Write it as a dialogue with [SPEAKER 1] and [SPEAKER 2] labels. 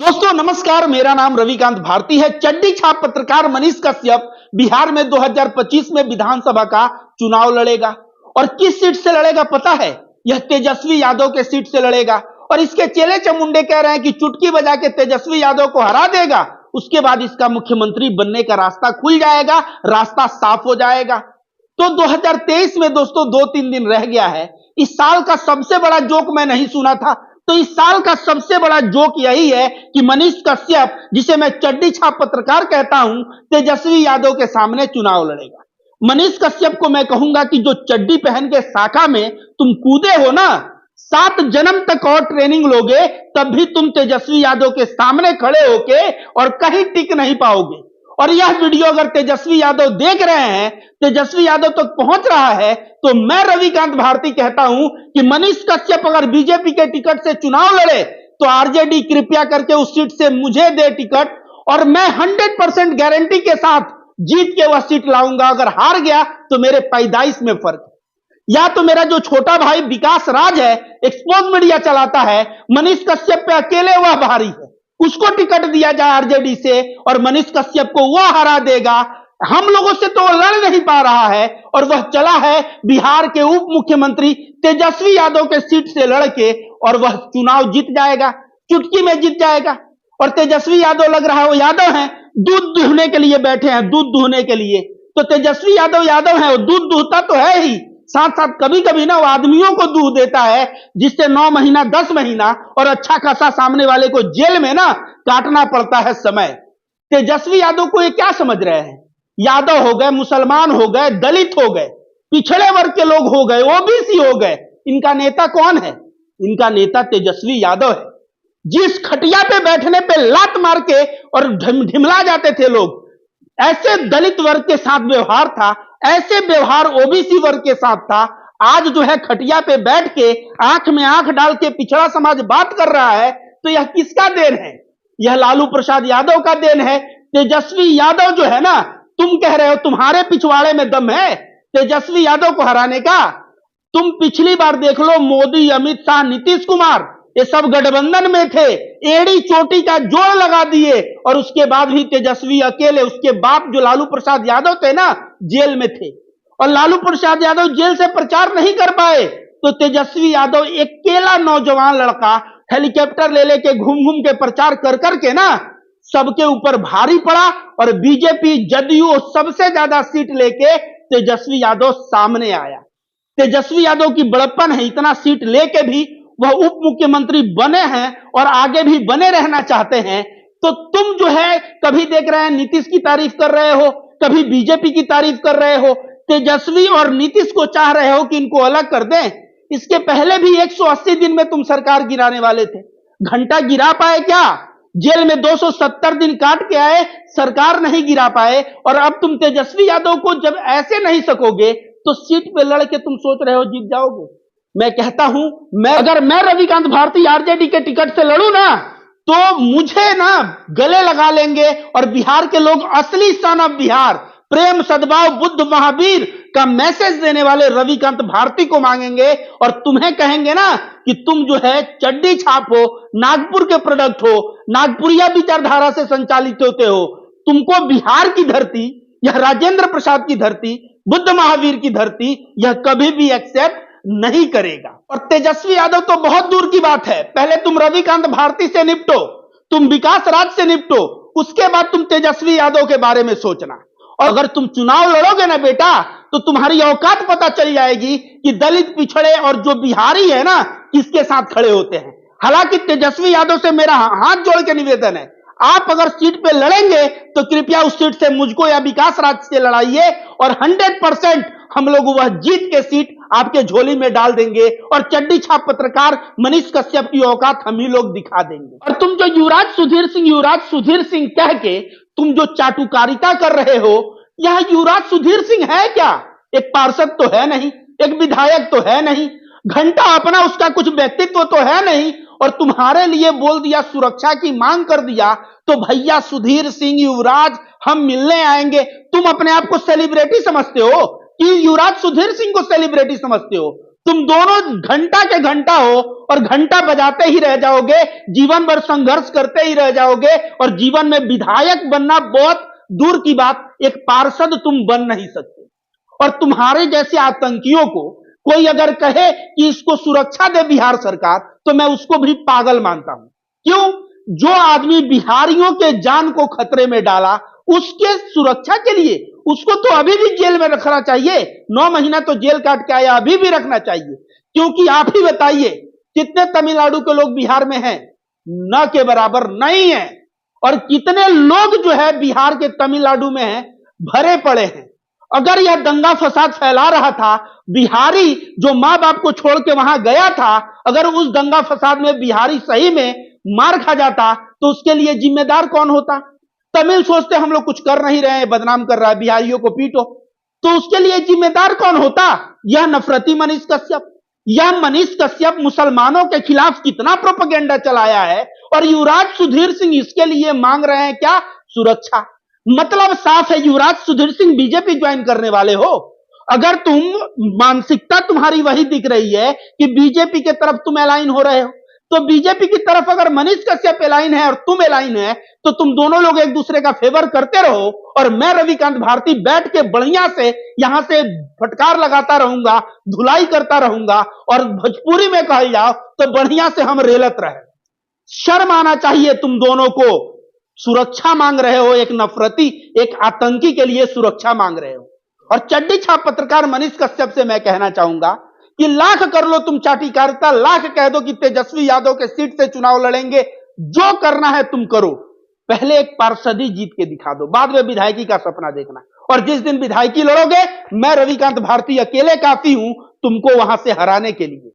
[SPEAKER 1] दोस्तों नमस्कार, मेरा नाम रविकांत भारती है। चड्डी छाप पत्रकार मनीष कश्यप बिहार में 2025 में विधानसभा का चुनाव लड़ेगा और किस सीट से लड़ेगा पता है? यह तेजस्वी यादव के सीट से लड़ेगा और इसके चेले चमुंडे कह रहे हैं कि चुटकी बजा के तेजस्वी यादव को हरा देगा, उसके बाद इसका मुख्यमंत्री बनने का रास्ता खुल जाएगा, रास्ता साफ हो जाएगा। तो 2023 में दोस्तों 2-3 दिन रह गया है। इस साल का सबसे बड़ा जोक मैं नहीं सुना था, तो इस साल का सबसे बड़ा जोक यही है कि मनीष कश्यप, जिसे मैं चड्डी छाप पत्रकार कहता हूं, तेजस्वी यादव के सामने चुनाव लड़ेगा। मनीष कश्यप को मैं कहूंगा कि जो चड्डी पहन के शाखा में तुम कूदे हो ना, 7 जन्म तक और ट्रेनिंग लोगे तब भी तुम तेजस्वी यादव के सामने खड़े होके और कहीं टिक नहीं पाओगे। और यह वीडियो अगर तेजस्वी यादव देख रहे हैं, तेजस्वी यादव तक पहुंच रहा है, तो मैं रविकांत भारती कहता हूं कि मनीष कश्यप अगर बीजेपी के टिकट से चुनाव लड़े तो आरजेडी कृपया करके उस सीट से मुझे दे टिकट, और मैं 100% गारंटी के साथ जीत के वह सीट लाऊंगा। अगर हार गया तो मेरे पैदाइश में फर्क है। या तो मेरा जो छोटा भाई विकास राज है, एक्सपोज मीडिया चलाता है, मनीष कश्यप पे अकेले वह भारी है, उसको टिकट दिया जाए आरजेडी से और मनीष कश्यप को वह हरा देगा। हम लोगों से तो लड़ नहीं पा रहा है और वह चला है बिहार के उप मुख्यमंत्री तेजस्वी यादव के सीट से लड़के, और वह चुनाव जीत जाएगा, चुटकी में जीत जाएगा। और तेजस्वी यादव लग रहा है वो यादव हैं, दूध दुहने के लिए बैठे हैं, दूध दुहने के लिए। तो तेजस्वी यादव यादव है, वो दूध दुहता तो है ही, साथ साथ कभी कभी ना वो आदमियों को दूध देता है, जिससे 9 महीना 10 महीना और अच्छा खासा सामने वाले को जेल में ना काटना पड़ता है समय। तेजस्वी यादव को ये क्या समझ रहे हैं? यादव हो गए, मुसलमान हो गए, दलित हो गए, पिछड़े वर्ग के लोग हो गए, ओबीसी हो गए, इनका नेता कौन है? इनका नेता तेजस्वी यादव है। जिस खटिया पे बैठने पे लात मार के और ढिमला जाते थे लोग, ऐसे दलित वर्ग के साथ व्यवहार था, ऐसे व्यवहार ओबीसी वर्ग के साथ था। आज जो है खटिया पे बैठ के आंख में आंख डाल के पिछड़ा समाज बात कर रहा है, तो यह किसका देन है? यह लालू प्रसाद यादव का देन है। तेजस्वी यादव जो है ना, तुम कह रहे हो तुम्हारे पिछवाड़े में दम है तेजस्वी यादव को हराने का। तुम पिछली बार देख लो, मोदी, अमित शाह, नीतीश कुमार, ये सब गठबंधन में थे, एड़ी चोटी का जोड़ लगा दिए, और उसके बाद भी तेजस्वी अकेले, उसके बाप जो लालू प्रसाद यादव थे ना, जेल में थे, और लालू प्रसाद यादव जेल से प्रचार नहीं कर पाए, तो तेजस्वी यादव अकेला नौजवान लड़का हेलीकॉप्टर ले लेके घूम घूम के प्रचार कर करके ना सबके ऊपर भारी पड़ा, और बीजेपी जदयू सबसे ज्यादा सीट लेके तेजस्वी यादव सामने आया। तेजस्वी यादव की बड़प्पन है, इतना सीट लेके भी वह उप मुख्यमंत्री बने हैं और आगे भी बने रहना चाहते हैं। तो तुम जो है कभी देख रहे हैं नीतीश की तारीफ कर रहे हो, कभी बीजेपी की तारीफ कर रहे हो, तेजस्वी और नीतीश को चाह रहे हो कि इनको अलग कर दें। इसके पहले भी 180 दिन में तुम सरकार गिराने वाले थे, घंटा गिरा पाए क्या? जेल में 270 दिन काट के आए, सरकार नहीं गिरा पाए, और अब तुम तेजस्वी यादव को जब ऐसे नहीं सकोगे तो सीट पे लड़ के तुम सोच रहे हो जीत जाओगे। मैं कहता हूं, अगर मैं रविकांत भारती आरजेडी के टिकट से लड़ूं ना, तो मुझे ना गले लगा लेंगे, और बिहार के लोग असली सन ऑफ बिहार, प्रेम, सद्भाव, बुद्ध, महावीर का मैसेज देने वाले रविकांत भारती को मांगेंगे, और तुम्हें कहेंगे ना कि तुम जो है चड्डी छाप हो, नागपुर के प्रोडक्ट हो, नागपुरिया विचारधारा से संचालित होते हो। तुमको बिहार की धरती, यह राजेंद्र प्रसाद की धरती, बुद्ध महावीर की धरती, यह कभी भी एक्सेप्ट नहीं करेगा। और तेजस्वी यादव तो बहुत दूर की बात है, पहले तुम रविकांत भारती से निपटो, तुम विकास राज से निपटो, उसके बाद तुम तेजस्वी यादव के बारे में सोचना। और अगर तुम चुनाव लड़ोगे ना बेटा, तो तुम्हारी औकात पता चल जाएगी कि दलित, पिछड़े और जो बिहारी है ना, किसके साथ खड़े होते हैं। हालांकि तेजस्वी यादव से मेरा हाथ जोड़ के निवेदन है, आप अगर सीट पे लड़ेंगे तो कृपया उस सीट से मुझको या विकास राज से लड़ाइए, और 100% हम लोग वह जीत के सीट आपके झोली में डाल देंगे, और चड्डी छाप पत्रकार मनीष कश्यप की औकात हम ही लोग दिखा देंगे। और तुम जो युवराज सुधीर सिंह कह के तुम जो चाटुकारिता कर रहे हो, यह युवराज सुधीर सिंह है क्या? एक पार्षद तो है नहीं, एक विधायक तो है नहीं, घंटा अपना उसका कुछ व्यक्तित्व तो है नहीं, और तुम्हारे लिए बोल दिया, सुरक्षा की मांग कर दिया, तो भैया सुधीर सिंह, युवराज, हम मिलने आएंगे। तुम अपने आप को सेलिब्रिटी समझते हो कि युवराज सुधीर सिंह को सेलिब्रिटी समझते हो? तुम दोनों घंटा के घंटा हो और घंटा बजाते ही रह जाओगे, जीवन भर संघर्ष करते ही रह जाओगे और जीवन में विधायक बनना बहुत दूर की बात, एक पार्षद तुम बन नहीं सकते। और तुम्हारे जैसे आतंकियों को कोई अगर कहे कि इसको सुरक्षा दे बिहार सरकार, तो मैं उसको भी पागल मानता हूं। क्यों? जो आदमी बिहारियों के जान को खतरे में डाला, उसके सुरक्षा के लिए उसको तो अभी भी जेल में रखना चाहिए। 9 महीना तो जेल काट के आया, अभी भी रखना चाहिए। क्योंकि आप ही बताइए कितने तमिलनाडु के लोग बिहार में हैं? न के बराबर नहीं है। और कितने लोग जो है बिहार के तमिलनाडु में हैं, भरे पड़े हैं। अगर यह दंगा फसाद फैला रहा था, बिहारी जो मां बाप को छोड़ के वहां गया था, अगर उस दंगा फसाद में बिहारी सही में मार खा जाता, तो उसके लिए जिम्मेदार कौन होता? तमिल सोचते हम लोग कुछ कर नहीं रहे हैं, बदनाम कर रहा है, बिहारियों को पीटो, तो उसके लिए जिम्मेदार कौन होता? यह नफरती मनीष कश्यप। यह मनीष कश्यप मुसलमानों के खिलाफ कितना प्रोपेगेंडा चलाया है, और युवराज सुधीर सिंह इसके लिए मांग रहे हैं क्या? सुरक्षा। मतलब साफ है, युवराज सुधीर सिंह बीजेपी ज्वाइन करने वाले हो। अगर तुम मानसिकता तुम्हारी वही दिख रही है कि बीजेपी के तरफ तुम अलाइन हो रहे हो, तो बीजेपी की तरफ अगर मनीष कश्यप अलाइन है और तुम अलाइन है, तो तुम दोनों लोग एक दूसरे का फेवर करते रहो, और मैं रविकांत भारती बैठ के बढ़िया से यहां से फटकार लगाता रहूंगा, धुलाई करता रहूंगा, और भोजपुरी में कह जाओ तो बढ़िया से हम रेलत रहे। शर्म आना चाहिए तुम दोनों को। सुरक्षा मांग रहे हो, एक नफरती, एक आतंकी के लिए सुरक्षा मांग रहे हो। और चड्डी छाप पत्रकार मनीष कश्यप से मैं कहना चाहूंगा कि लाख कर लो तुम चाटीकारिता, लाख कह दो कि तेजस्वी यादव के सीट से चुनाव लड़ेंगे, जो करना है तुम करो, पहले एक पार्षदी जीत के दिखा दो, बाद में विधायकी का सपना देखना। और जिस दिन विधायकी लड़ोगे, मैं रविकांत भारती अकेले काफी हूं तुमको वहां से हराने के लिए।